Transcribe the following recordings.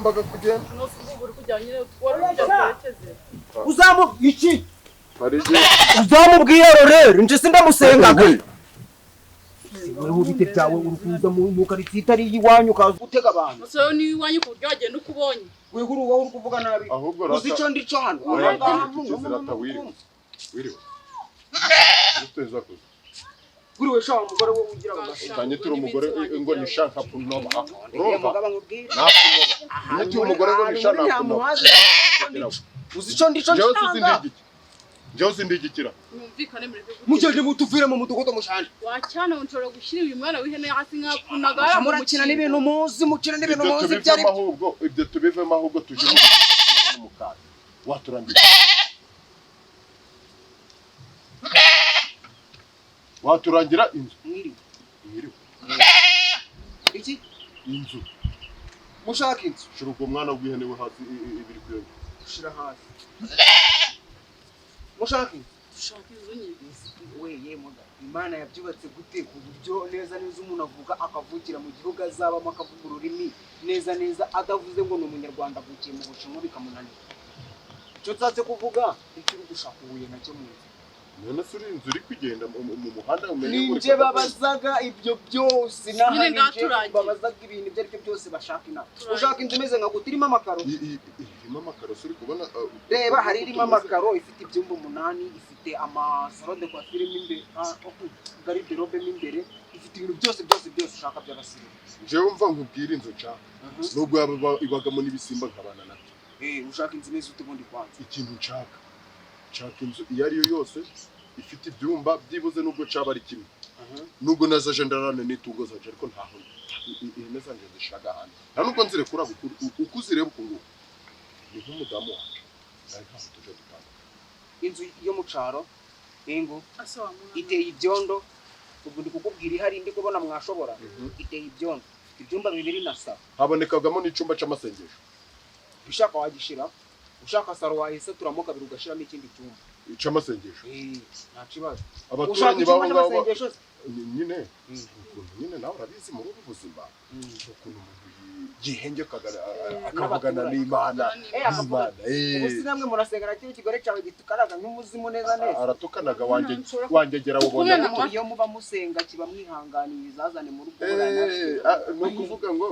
nagombaga kugenda uzamu iki uzamubwira rero nje sindamusengaga wewe ubite byawe urukuza mu karitsiye itari iwanyu ukaza gutega abantu so ni iwanyu ku buryo wagenda uko ubonye wewe uri kuvuga nabi uzi icyo ndico hano wiriwe uteza kuza kuriwe shawa umugore wo ugira ngo utanye turi umugore ngo nishaka kunoma urumva nakunoba umugore ngo nishaka kunoma uzi icyo ndico Jose sindigikira numvikane mureke mugende mutuvire mu mudugudu mushanje wacyana unshobora gushyira uyu mwana w'ihene hasi nkakunagara murakina n'ibintu muzi mukina n'ibintu muzi byari ahubwo ibyo tubivemo ahubwo tuje mu kazi waturangira waturangira inzu mwiriwe iki inzu mushaka inzu shuruko mwana w'ihene we hasi ibiri kuyo shira hasi mushaka inzu ushaka inzu nyine weye muga Imana yabyubatse gute ku buryo neza umuntu avuga akavukira mu gihugu azabamo akavuga ururimi neza adavuze ngo ni umunyarwanda avukiye mu Bushinwa bikamunanira icyo nsatse kuvuga ikiri gushaka ubuye nacyo mwiza none suri inzu iri kugenda mu muhanda umenye ninje babazaga ibyo byose nahanije babazaga ibintu ibyo aribyo byose bashaka ina ushaka inzu imeze nka gutirimo amakaro irimo amakaro suri kubona reba hari irimo amakaro ifite ibyumba 8 ifite amasaro de coiffure imbere garde robe imbere ifite ibintu byose ushaka by'abasirimu jewe umva nkubwira inzu nshaka nubwo ibagamo n'ibisimba nkabana nabyo ushaka inzu imeze ute bundi kwanza ikintu nshaka inzu iyo ariyo yose ifite ibyumba byibuze nubwo caba ari kimwe nubwo nazaje ndarane n'itungo zaje ariko ntaho ihene zanje zishaka hano nta nubwo nzirekura uko uzireba uko nguko ni nk'umudamu wacu ari ntaho tuje dutanga inzu yo mu caro ingo iteye ibyondo ubwo ndi kukubwira ihari ndi kubona mwashobora iteye ibyondo ibyumba 2 na saro habonekagamo n'icumba c'amasengesho ushaka wagishira ushaka saro wahise turamo kabiri ugashiramo ikindi cyumba c'amasengesho nta kibazo abaturanyi baho ngaho nyine nawe urabizi mu rugo buzima ukuntu gihenge akavugana n'Imana ubusi namwe murasengera cyo kigore cyawe gitukaraga nk'umuzimu neza aratukanaga wangegera ubona iyo muba musenga kiba mwihanganiye izazane mu rugo no kuvuga ngo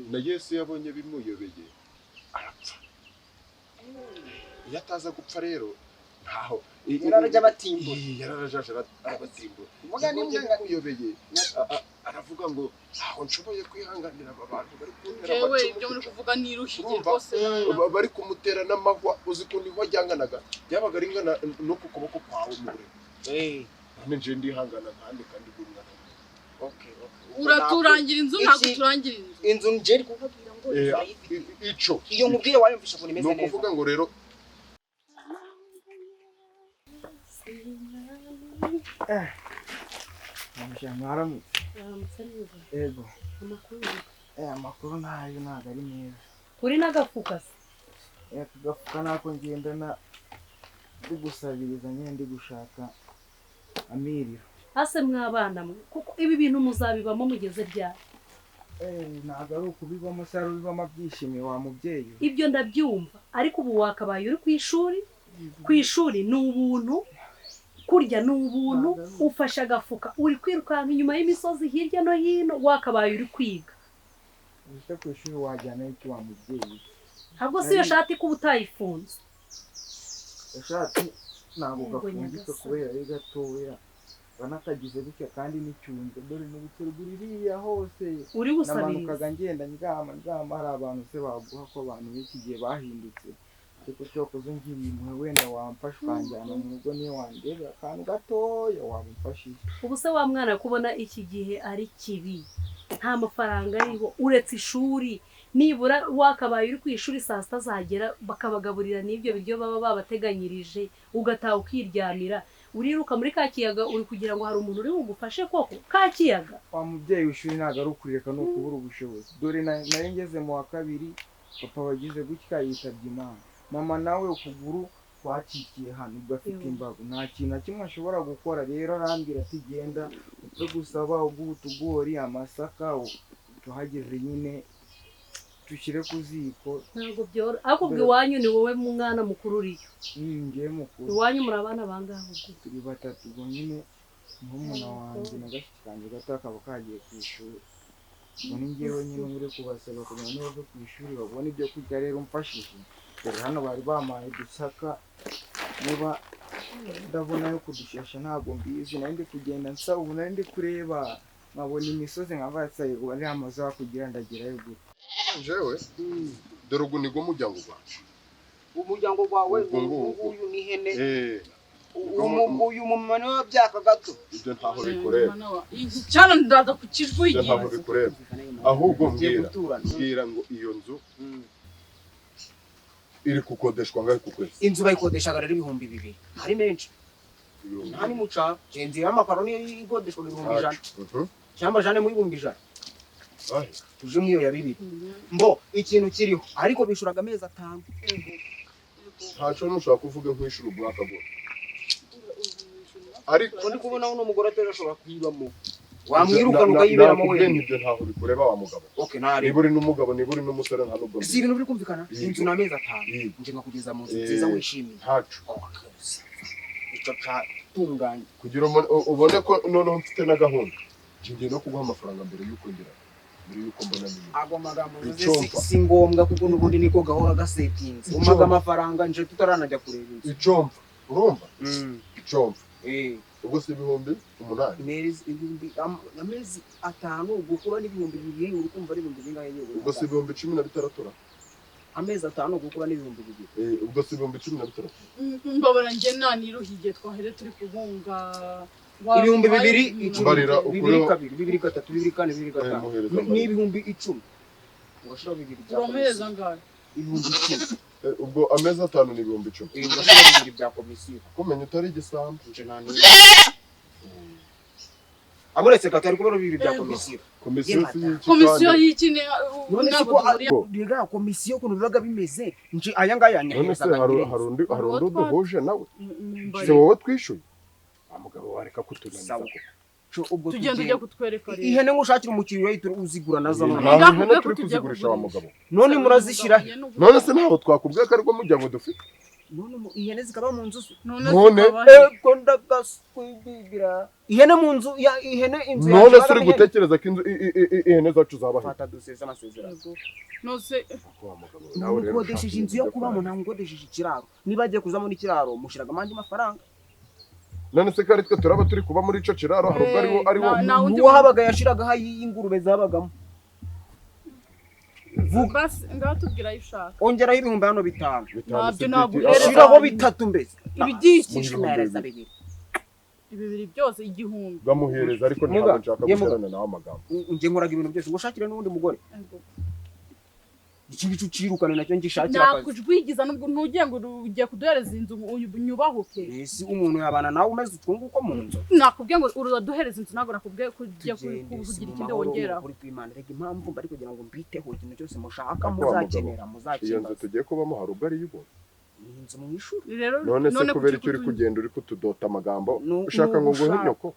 na Yesu yabonye bimuyobeye arapfa yataza gupfa rero ntaho yararajya batimbura yararajaje arabatimbura mugani muyobeye aravuga ngo ntaho nshoboye kwihanganira abantu bari kuntera jewe ibyo muri kuvuga nirushije rwose bari kumutera n'amahwa uzi ko niho jyanganaga yabaga ari ngana no ku kuboko kwawe mure none nje ndihangana kandi gumwana uraturangira inzu ntabwo turangira inzu nje ri kuvugira ngo ico iyo mubwiye wayumvisha ko nimeze neza no kuvuga ngo rero ego amakuru ntayo ntabwo ari meza kuri n'agafuka se agafuka nako ngendana ndi gusabiriza nyine ndi gushaka amiriro hase mwabana mwe kuko ibi bintu muzabibamo mugeze ryari ntabwo ari ukubibamo se ari ubibamo byishimiye wa mubyeyi ibyo ndabyumva ariko ubu wakabaye uri ku ishuri ni ubuntu kurya ni ubuntu ufashe agafuka uri kwirukanka inyuma y'imisozi hirya no hino wakabaye uri kwiga ese ku ishuri wajyana iki wa mubyeyi ntabwo si iyo shati kuba utayifunze ishati ntabwo gafungitse kubera ari gatoya banakagize gutya kandi n'icyunze dore n'ubutero buriya hose uri gusabiriza namanukaga ngenda ndyama hari abantu se baguha ko abantu b'iki gihe bahindutse ariko cyokoze ngiri imwe wenda wamfasha ukanjyana mu rugo niyo wandeba akantu gatoya wamufashije ubu se wa mwana kubona iki gihe ari kibi nta mafaranga ariho uretse ishuri nibura wakabaye uri ku ishuri saa sita zagera bakabagaburira n'ibyo biryo baba babateganyirije ugataha ukiryamira uriruka muri Kakiyaga uri kugira ngo hari umuntu uri bugufashe koko Kakiyaga wa mubyeyi w'ishuri ntabwo ari ukureka no kubura ubushobozi dore nari ngeze mu wa 2 papa wagize gutya yitabye Imana mama nawe ukuguru kwacikiye hano ugafite imbago nta kintu na kimwe ashobora gukora rero arambwira ati genda cyo gusaba ubutugori amasaka tuhageze nyine dushyire ku ziko. ntabwo byoroha ariko ubwo iwanyu ni wowe mwana mukuru uriyo ngiye mukuru iwanyu muri abana bangahe ubwo turi batatu ubwo nyine nk'umuna wanjye na gashiki kanjye gato kakaba kagiye ku ishuri ubwo ni njyewe nyine uri kubasaba kugira ngo bave ku ishuri babone ibyo kurya rero umfashije dore hano bari bampaye dusaka niba ndabona yo kudushesha ntabwo mbizi nari ndi kugenda nsa ubu nari ndi kureba nkabona imisozi nkavatsaye ubu ari amazu hakugira ndagerayo gute jewe dore ugu nigwo muryango gwacu umuryango wawe uyu ni ihene uyu mumama niwe wabyaka gato ibyo ntaho bikureba cyane ndaza ku kijwi ibyo ntaho bikureba ahubwo mbwira ngo iyo nzu iri kukodeshwa ngahe ku kwezi inzu bayikodeshaga rero 2,000 ari menshi nani muca genzi y'amakaroni ikodeshwa 1,100 cyangwa jane mu 1,100 tuje mwiyo ya 2 mbo ikintu kiriho ariko bishuraga amezi 5 ntaco nushaka kuvuga nk'ishuru umwaka gwo ariko ndi kubona uno mugore atarashobora kwibamo wamwirukana ukayiberamo wewe ibyo ntaho bikureba wa mugabo okay ntari niba uri n'umugabo niba uri n'umusore nta nubwo si ibintu biri kumvikana inzu na amezi 5 nje nkakugeza mu nzu nziza wishimiye ntaco ico ca tunganye kugira ubone ko noneho mfite na gahunda ngiye no kuguha amafaranga mbere y'uko ngira mbere y'uko mbona niyo ago magambo si ngombwa kuko nubundi niko gahora gasetinze umaga amafaranga nje tutaranajya kureba inzu icomva urumva icomva ubwo si 8,000 amezi 5 gukura n'ibihumbi 2 uri kumva ari ibihumbi bingahe yewe ubwo si 16,000 amezi 5 gukura n'ibihumbi 2 ubwo si 16,000 mbabara njye naniruhiye twahere turi kubunga ibihumbi 2 mbarira ukureho 2 2 3 2 4 2 5 ni ibihumbi 10 ugashira 2 urameza ngahe ibihumbi 10 ubwo amezi 5 ni ibihumbi 10 ugashira 2 bya komisiyo kumenya utari igisambu nje nani amuretse katari kubera 2 bya komisiyo komisiyo y'ikine none siko biga komisiyo kuno bibaga bimeze nje aya ngaya none se harundi duhuje nawe se wowe twishuye amugabo wareka kutunaniza ubwo tugenda ujya kutwereka rero ihene ngushakira umukiriya yitwa uzigura nazo nta hene turi kuzigurisha wa mugabo none murazishira none se ntaho twakubwiye ko ariko muryango dufite none ihene zikaba mu nzu none ko ndagaswigira ihene mu nzu ya ihene inzu none se uri gutekereza ko inzu ihene zacu zabahe fata duseza amasezerano nose nawe rero ukodesheje inzu yo kubamo nta ngodesheje ikiraro niba agiye kuzamo n'ikiraro mushiraga amandi mafaranga none se kari twe turaba turi kuba muri ico kiraro harubwo ariwo uwo habaga yashiraga y'ingurube zabagamo vuga ngaho tubwira ishaka ongeraho ibihumbi hano 5 nabyo ntabwo shiraho 3 mbese ibigishije mereza 2 ibibiri byose 1,000 bamuhereza ariko ntabwo nshaka guterana nawe amagambo nje nkoraga ibintu byose ngo shakire n'undi mugore iki gicu cirukane nacyo ngishakira akazi nakujwigiza nubwo ntugiye ngo ugiye kuduhereza inzu nyubahuke ese umuntu yabana nawe umeze utwunguko mu nzu nakubwiye ngo uraduhereza inzu ntabwo nakubwiye kujya kugira ikindi wongeraho uri kwimana rega impamvu bari kugira ngo mbiteho ikintu cyose mushaka muzakenera iyo nzu tugiye kubamo harubwo ari yubo inzu mu ishuri none se kubera icyo uri kugenda uri kutudota amagambo ushaka ngo nguhe inyoko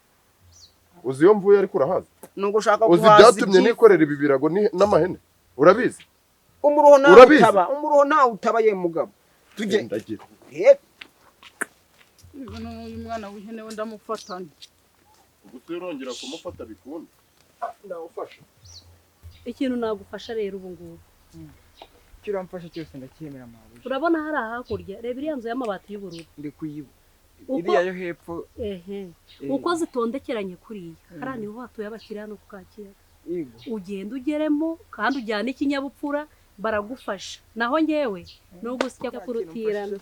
uzi iyo mvuye ariko urahaza nuko ushaka uzi byatumye nikorera ibi birago n'amahene urabizi umuruho nawe utaba ye mugabo tujye ndagira uyu mwana w'ihene we ndamufatanye ubwo turongera kumufata bikunda ndawufasha ikintu nagufasha rero ubu ngubu kiramfasha cyose ndacyemera mawe urabona hari hakurya reba iriya nzu y'amabati y'ubururu ndi kuyiba iriya yo hepfo uko zitondekeranye kuriya hariya niho hatuye abakiriya no kukakira ugenda ugeremo kandi ujyana ikinyabupfura baragufasha naho ngewe no gusya kurutirana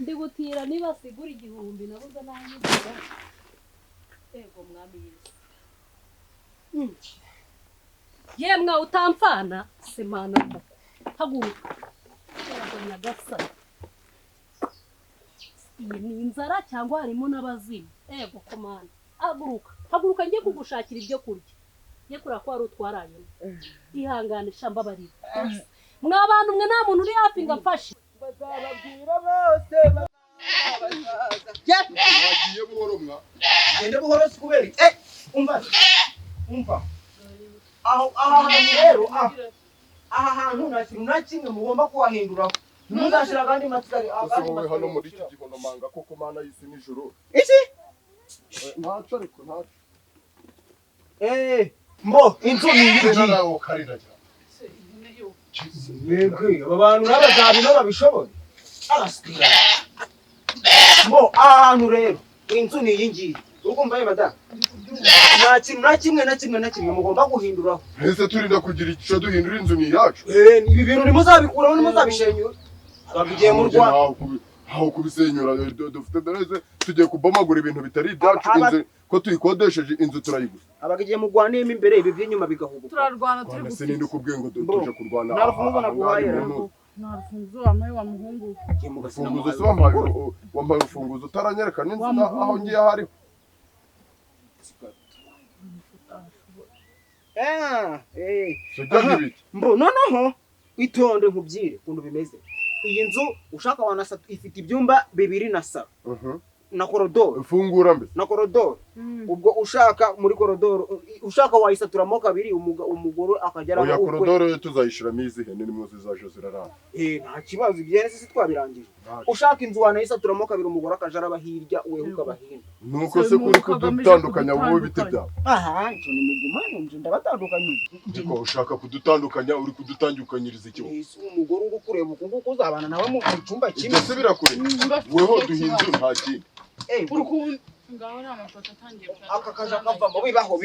ndi gutira niba sigura 1,000 nabuze nanyigura ego mwami Yesu yemwe utamfana semana haguruka na gasa iyi ni inzara cyangwa harimo n'abazimu ego komanda haguruka ngiye kugushakira ibyo kurya ye kura ko ari utwaranye ihangane shambabarira mwabantu mwe nta muntu uri hafi ngafashe bazababwira bose wagiye buhoro mwa gende buhoro sikuberi umva aha hantu rero aha hantu nta kintu na kimwe mugomba kuhahinduraho ntimuzashira kandi matsikari ese wowe hano muri iki gihonomanga koko mana y'isi n'ijuru iki ntaco ariko ntaco mbo inzu ni iyi nawe ukarira cyane mwebwe aba bantu n'abazabino babishoboye arasitira mbo aha hantu rero inzu ni iyi ngiyi urumva ye madamu nta kintu na kimwe mugomba guhinduraho ese turinda kugira icyo duhindura inzu ni iyacu ibi bintu nimuzabikuraho nimuzabishenyura abagiye mu Rwanda aho kubisenyura dufite dereze tugiye kubomagura ibintu bitari ibyacu inzu ko tuyikodesheje inzu turayigusa abagiye mu Rwanda imbere ibi by'inyuma bigahubuka turarwana turi ese ninde ukubwiye ngo tuje kurwana nta rufunguzo naguhayera nta rufunguzo wampaye wa muhungu urufunguzo se wampaye urufunguzo utaranyereka n'inzu aho ngiye ahariho mbo noneho itonde nkubwire ukuntu bimeze iyi nzu ushaka wanasatu ifite ibyumba 2 na salo na korodoro fungura mbe na korodoro ubwo ushaka muri korodoro ushaka wayisaturamo 2 umugoro akagera oya korodoro tuzayishiramo izihe nimwe zizaje zirarana nta kibazo ibyene se twabirangije ushaka inzu wanayisaturamo 2 umugoro akajara bahirya wewe ukabahina nuko se kuri kudutandukanya wowe bite byawe aha cyo ni mugumane nje ndabatandukanye ndiko ushaka kudutandukanya uri kudutandukanyiriza iki umugoro uri kureba ukungu kuzabana nawe mu cyumba kimwe ese birakure weho duhinze nta kintu ngaho nta mafoto atangiye aka kaja kavamo bibaho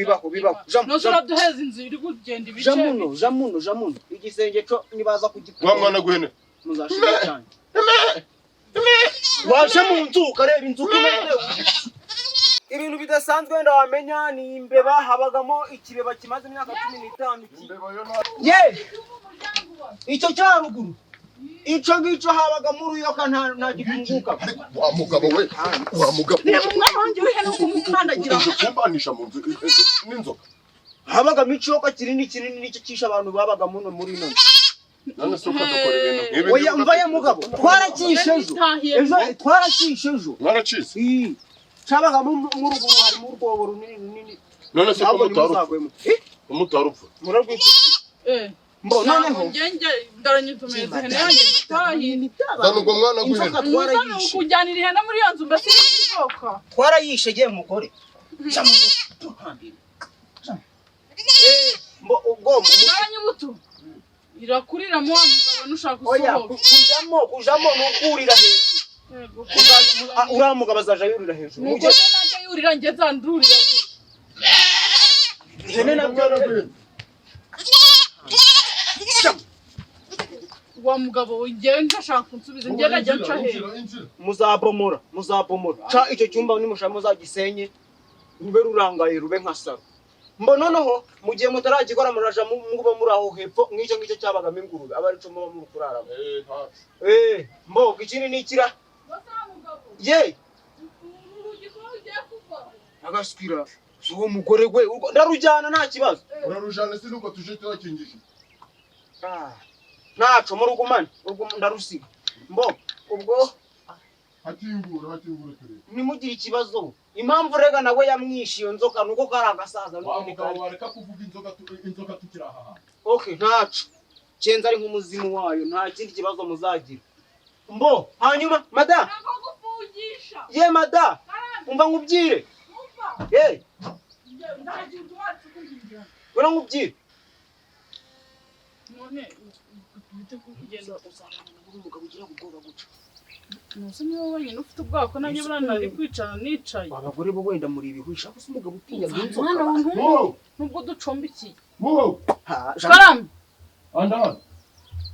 nozura duheza inzu iri kugenda ibice jamuno igisenge cyo nibaza kugikora wa mwana gwene muzashira cyane waje mu nzu ukareba inzu kumeze ibintu bidasanzwe wenda wamenya ni imbeba habagamo ikibeba kimaze imyaka 15 ye icyo cyaruguru ico gico habaga muri yo nta gifunguka wa mugabo we wa mugabo reba umwana wanjye wihene kumukandagira kumbanisha mu nzu n'inzoka habaga micoka kinini nicyo cisha abantu babaga muno muri none none se ukadukora ibintu nk'ibi oya mvaye mugabo twarakishejo mwaracize cabaga mu ruguru hari mu rwobo runini none se ko mutarupfa murarwifite mbo noneho ngenge ndaranyitumeze hene yanjye tahini zana ubwo mwana gw'ihene twarayishe kujyanira ihene muri iyo nzu mbese n'inzoka twarayishe giye mugore mbo ubwo ndaranyibuto irakurira mu mugabo nushaka usohoka kujamo nukurira hejuru uriya mugabo azaja yurira hejuru nuko najya yurira njye zandurira ihene nabyo wa mugabo ngewe ndashaka kunsubiza njye najya nca hejuru muzabomora ca icyo cyumba nimushaka muzagisenye rube rurangaye rube nka saro mbo noneho mu gihe mutaragikora muraja muba muri aho hepfo nk'icyo ngicyo cyabagamo ingurube aba arico muba muri kuraramo mbo ikindi nikira ye agaswira uwo mugore we ndarujyana nta kibazo urarujana se nuko tuje turakingisha naco mu rugumane ndarusiga mbo ubwo hatingura turi nimugire ikibazo impamvu rega nawe yamwishe iyo nzoka nuko kari agasaza mugabo wareka kuvuga inzoka tukira aha okay ntaco cenza ari nk'umuzimu wayo nta kindi kibazo muzagira mbo hanyuma mada ye mada umva nkubwire ye ura nkubwire none bite kugenda uzabana n'umugabo ugira ubwoba guca nose niwe wenyine ufite ubwoba ko nanjye buranari kwicara nicaye abagore bo wenda muri ibihwisha gusa umugabo utinya inzoka mwana w'umuntu nubwo ducumbikiye karam andana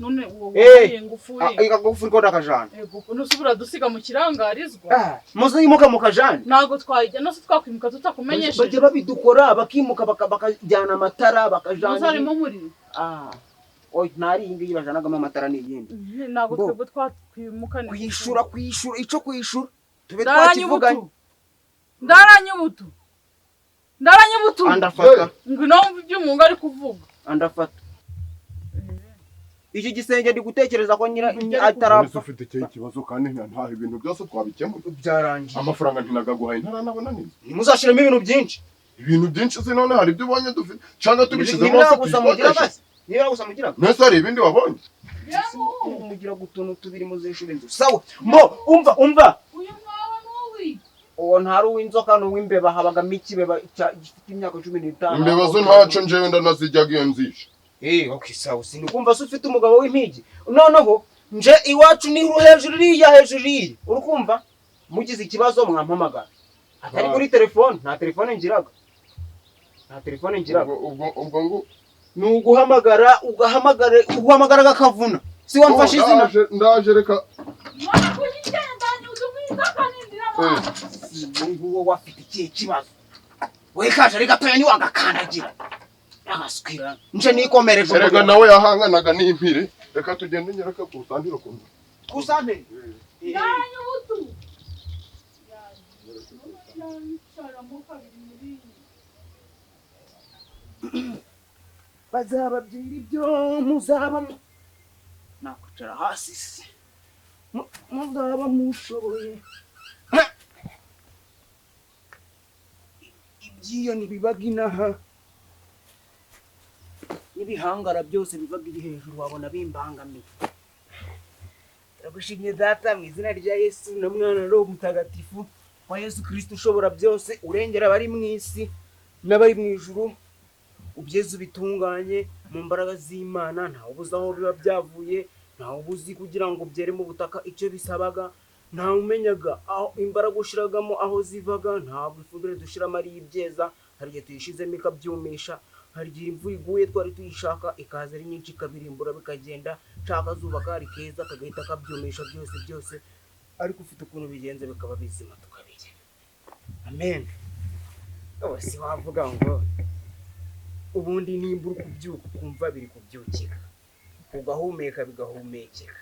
none wowe ngufuri igagufuri ko ndakajana ego nusubira dusiga mu kirangarizwa muzimuka mukajana nago twayijya nose twakwimuka tutakumenyesheje bajye babidukora bakimuka bakajyana amatara bakajana muzarimo muri oy ntari ingi bajanagamo amatara n'iyindi nago twebwe twakwimukana kwishura ico kwishura tube twakivuganye ndaranyubutu andafata ngwino wumva ibyo umuntu ari kuvuga andafata iki gisenge ndi gutekereza ko nyira atarapfa ufite cyo ikibazo kandi nta ibintu byose twabikemura byarangiye amafaranga ntinagaguhaye ntaranabona neza nimuzashiramo ibintu byinshi ibintu byinshi se none hari ibyo ubonye dufite cyangwa tubishyize Nibura hose gusa mugira tuyikodeshe basi. Nibura gusa mugira. mwese hari ibindi wabonye Mugira gutuntu tubiri muzishura inzu. Sawa. Mbo umva. uyu mwana n'uwi Uwo ntari uw'inzoka n'uw'imbeba habagamo ikibeba gifite imyaka 15. imbeba zo ntaco njewe ndanazijyaga iyo nzisha Okay, sawa. Sinikumva se ufite umugabo w'impigi. Noneho nje iwacu ni hejuru iriya. Urukumva? Mugize ikibazo mwampamagara. Atari kuri telefone, nta telefone ngiraga. ubwo ngo uguhamagara gakavuna. Si wamfashe izina. ndaje reka mwana kunyigenda udumwiza kanindira mwana Nguwo wafite ikihe kibazo? We kaje ari gatoya ni wagakandagira. Agaswira. Nje nikomereje. erega nawe yahanganaga n'impire reka tugende nyereka ku santiro kumva Kusante. ndanya ubutu nshara mu kabiri muri Bazababwira ibyo muzaba nakwicara hasi se. Muzaba mushoboye. Ibyiyo nibibaga inaha. N'ibihangara byose bivaga iri hejuru wabona bimbangamiye. Turagushimye data mu izina rya Yesu na mwana roho mutagatifu wa Yesu Kristo ushobora byose urengera abari mu isi n'abari mu ijuru. Ubyeze bitunganye mu mbaraga z'Imana, ntawe ubuze aho biba byavuye, ntawe ubuzi kugira ngo byere mu butaka icyo bisabaga, ntawe umenyaga aho imbaraga ushiragamo aho zivaga, ntabwo ifumbire dushiramo ari ibyeza, hari igihe tuyishizemo ikabyumisha, hari igihe imvura iguye twari tuyishaka ikaza ari nyinshi ikabirimbura bikagenda, nshaka zuba kari keza kagahita kabyumisha byose, ariko ufite ukuntu bigenze bikaba bizima tukabirya. Amen. Si wavuga ngo ubundi nimba uri kubyuka ukumva biri kubyukira ugahumeka bigahumekera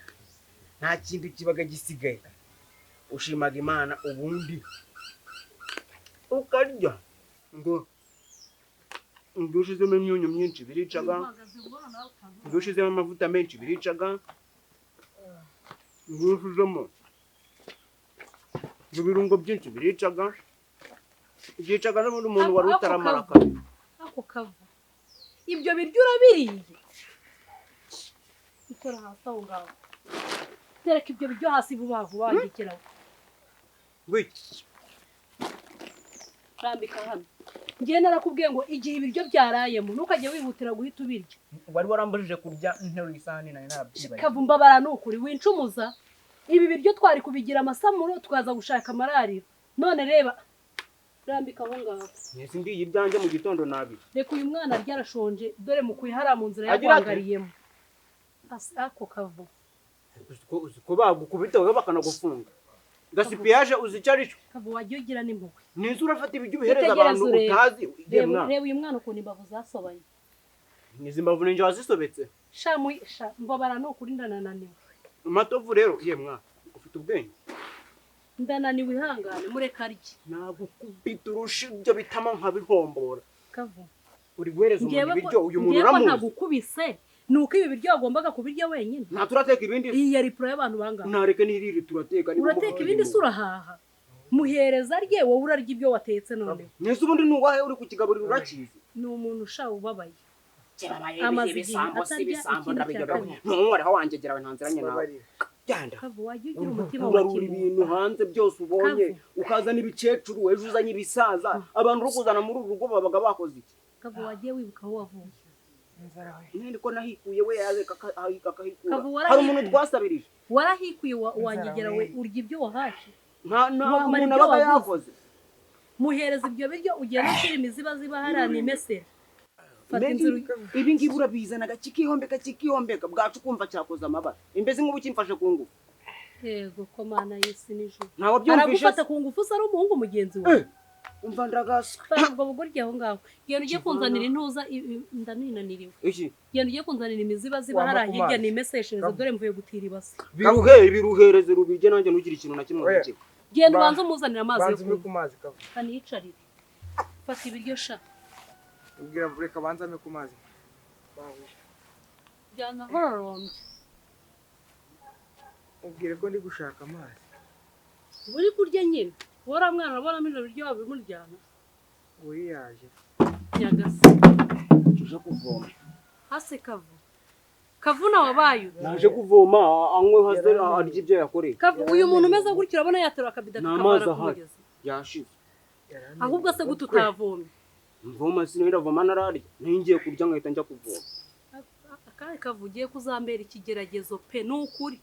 nta kintu kibaga gisigaye ushimaga Imana ubundi ukarya ngo ushizemo imyunyu myinshi biricaga ushizemo amavuta menshi biricaga ushizemo ibirungo byinshi biricaga n'ubundi umuntu wari utaramara kabiri. ako kava ibyo biryo urabiriye ikora hasi aho ngaho tereka ibyo biryo hasi vuba vuba wandikiraho Wiki. rambika hano ngiye narakubwiye ngo igihe ibiryo byarayemo ntukajye wihutira guhita ubirya Wari warambujije kurya intero isahani nari narabyibaye. kavumba baranukuri wincumuza ibi biryo twari kubigira amasamuro tukaza gushaka amarariro none reba rambika aho ngaho Nese ndiye ibyanjye mu gitondo nabi. reka uyu mwana arya arashonje dore mukuye hariya mu nzira Agira ati? yagwangariyemo ako kavu Ko bagukubita wowe bakanagufunga. Gasipiyaje uzicarico. kavu wajya ugira n'impuhwe Nizo urafata ibiryo ubihereza abantu utazi. reba uyu mwana ukuntu imbavu zasobanye Nizi mbavu ninje wazisobetse. mba baranukuri ndanananiwe Matovu rero ye mwana ufite ubwenge. ndananiwe ihangane mureka arye Nagukubita urusha ibyo bitama nkabihombora. kavu Uri guhereza umuntu ibiryo uyu muntu ngewe uramuzi. ntagukubise nuko ibi biryo wagombaga kubirya wenyine Nta turateka ibindi. iyi yari pro y'abantu bangana Nareke niriri turateka. urateka ibindi se urahaha muhereza arye wowe urarya ibyo watetse none Nese ubundi nuwahe uri kukigaburira urakizi. ni umuntu ushawe ubabaye Amaze Amaze igihe igihe bisambo atarya bisambo ikintu ndabijya cya kabiri. ntumware wangegera we ntanziranye nawe. Genda. kavu wajya ugira umutima wa Urarura kimuntu ibintu hanze byose ubonye Kavu. ukazana ibikecuru ejo uzanye ibisaza abantu uri kuzana muri uru rugo babaga bakoze iki kavu wagiye wibuka aho wavuye nende ko nahikuye we yaze akahikura Kavu warahikuye. hari umuntu twasabirije warahikuye wangegera we urya ibyo wahashye nta Wamara umuntu ibyo abaga wavuze. yakoze muhereza ibyo biryo ugenda ushyira imiziba ziba hariya ni mesera fata inzira ibi ngibi urabizanaga kikihombeka bwacu kumva cyakoze amabara imbezi nk'ubu kimfashe ku ngufu yego ko mana y'isi n'ijuru ntawe byumvishe aragufata ku ngufu se ari umuhungu mugenzi wawe umva ndagasa ubwo bugoryi aho ngaho genda ugiye kunzanira intuza ndaninaniriwe iki genda ugiye kunzanira imiziba ziba hariya hirya ni meseshereza dore mvuye gutira ibase biruhereze rubige nanjye ntugire ikintu na kimwe Oya. n'ikimwe genda ubanze umuzanira amazi yo banza ume kunywa ku mazi kava kaniyicarire fata ibiryo sha ubwira reka banza ame ku mazi jyana hororombye ubwire ko ndi gushaka amazi uri kurya nyine wora mwana urabonamo ibyo biryo wabimuryana uri yaje nyagase tuje kuvoma hasi kavuna wabaye naje kuvoma anywe haze arya ibyo yakoreye uyu muntu umeze gutyo urabona yaterura akabida n'amazi kakabara ahari kumugezi yashize ahubwo se gute utavomye mvoma sinabavoma nararya ngiye kurya nkahita njya kuvoma akari kavugiye kuzambera ikigeragezo pe n'ukuri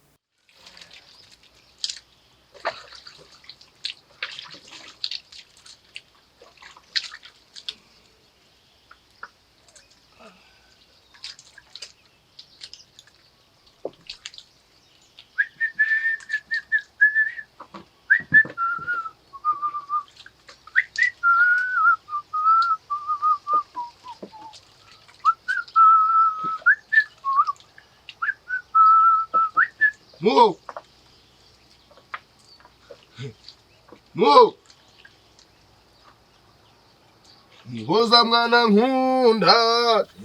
Muhoza mwana nkunda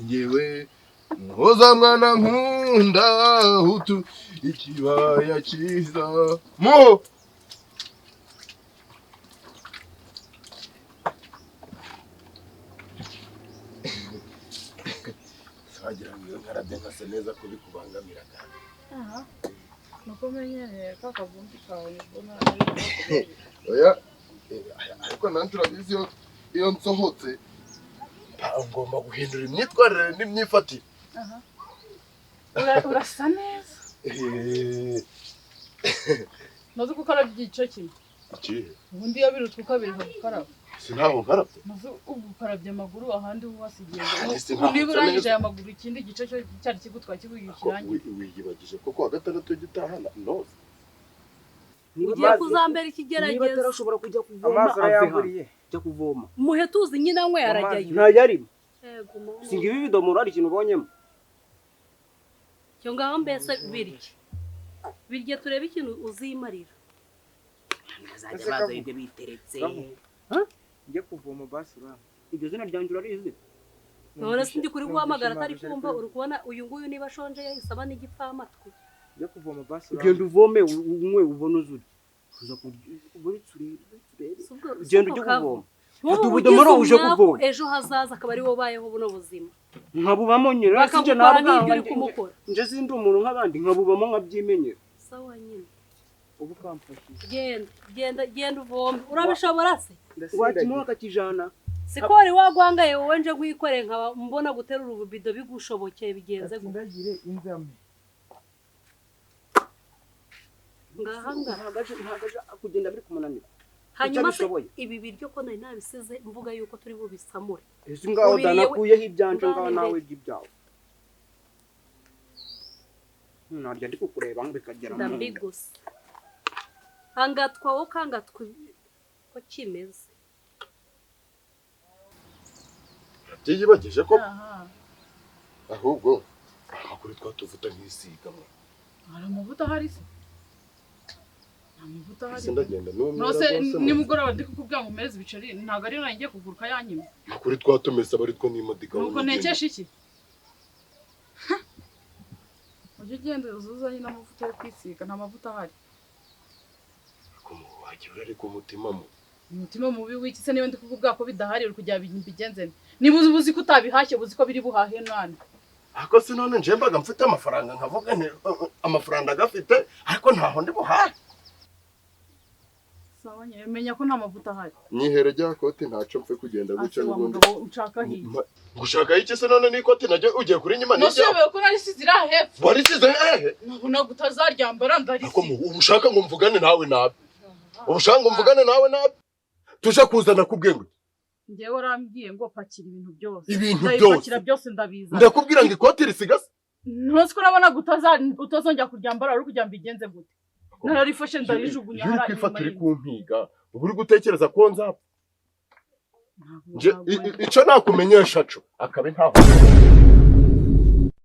ngewe muhoza mwana nkunda utu ikibaya cyiza wagira ngo nkarabye nkase neza kubikubangamira kandi nuko menyereye ka kavumbi kawe mbona oya ariko nanjye urabizi iyo nsohotse ngomba guhindura imyitwarire n'imyifatire urasa neza ntuzi gukarabya igice kimwe ikihe ubundi iyo birutse ukabiruka gukaraba sinaho nkarabye ntuzi ugukarabya amaguru ahandi wasigiye Sinabyo niba urangije neza. aya maguru ikindi gice cyo cyari kigutwaye kiguye ikirangiye wiyibagije koko wa gatandatu gitahana ndoze ugiye kuzambera niba ikigeragezo atarashobora kujya kuvoma amaso ave arayamburiye hano jya kuvoma muhe tuzi nyine anywe arajyayo ntayarimo yego mama. singa ibi bidomoro hari ikintu ubonyemo cyo ngaho mbese birye turebe ikintu uzimarira bazajya baza ibyo biteretse njye kuvoma basi urana iryo zina ryanjye urarizi none sindi kuri guhamagara atari kumva uri kubona uyu nguyu niba ashonje yahise aba n'igipfamatwi njye kuvoma basi urana ugenda uvome unywe ubone uzuri uza ugenda ujya kuvoma fata ubudomoro uje kuvoma ejo hazaza akaba ari wowe ubayeho buno buzima nkabubamo nyine sinjye bakagukora nk'ibyo ntabwo uri kumukora nje sindi umuntu nk'abandi nkabubamo nkabyimenyera sawa nyine ubu kamfashije genda uvome urabishobora se wakimuha akakijana siko wari wagwangaye wowe nje guyikoreye nkaba mbona guterura ububido bigushobokeye bigenze gute ndagire inzame ngaha ngaha ntagaje kugenda biri kumunanira hanyuma se utabishoboye. ibi biryo ko nari nabisize mvuga yuko turi bubisamure ese ngaho Ubiriye danakuyeho ibyanje ngaho urarinde. nawe by'ibyawe narya ndi kukureba bikagera mu nda ndambigusa hangatwa wo kangatwa ko kimeze byiyibagije ko ahubwo amakuru twatuvuta nk'isiga mwe hari amavuta ahari se nta mavuta ahari ese ndagenda nose nimugoroba ndi kukubwira ngo umereze ibiceri ntabwo ari nanjye kuguruka yanyuma amakuru twatumese aba ari two n'imodoka nuko ntekesha iki ujye ugenda uzuzanye n'amavuta yo kwisiga nta mavuta ahari wagira uri ku mutima mu umutima mubi w'iki se niba ndi kukubwira ko bidahari uri kugira bigenze niba uzi ko utabihashye uzi ko biri buhahe none ako se none nje mbaga mfite amafaranga nkavuga nti amafaranga agafite ariko ntaho ndi buhahe sawa nyine menya ko nta mavuta ahari nyihere rya kote ntacyo mpfe kugenda ase gutya wa n'ubundi mugabo ushaka hirya gushaka iki se none n'ikote najya ugiye kuri nyuma ntushobeye ko nari size iri hepfo warisize hehe ntabwo utazaryambara ako ndarisize ubu ushaka ngo mvugane nawe nabi ubu ushaka ngo mvugane nawe nabi tuje kuzana kubwenge njyewe warambwiye ngo pakira ibintu byose Ibintu ndabipakira byose ndabiza ndakubwira ngo ikote risigaze ntuzi ko urabona utazongera kuryambara uri kugira ngo bigenze gute nararifashe ndarijugunya iyo uri kwifatira uri kumpiga ubu uri gutekereza ko nzapfa icyo nakumenyesha co akabe ntaho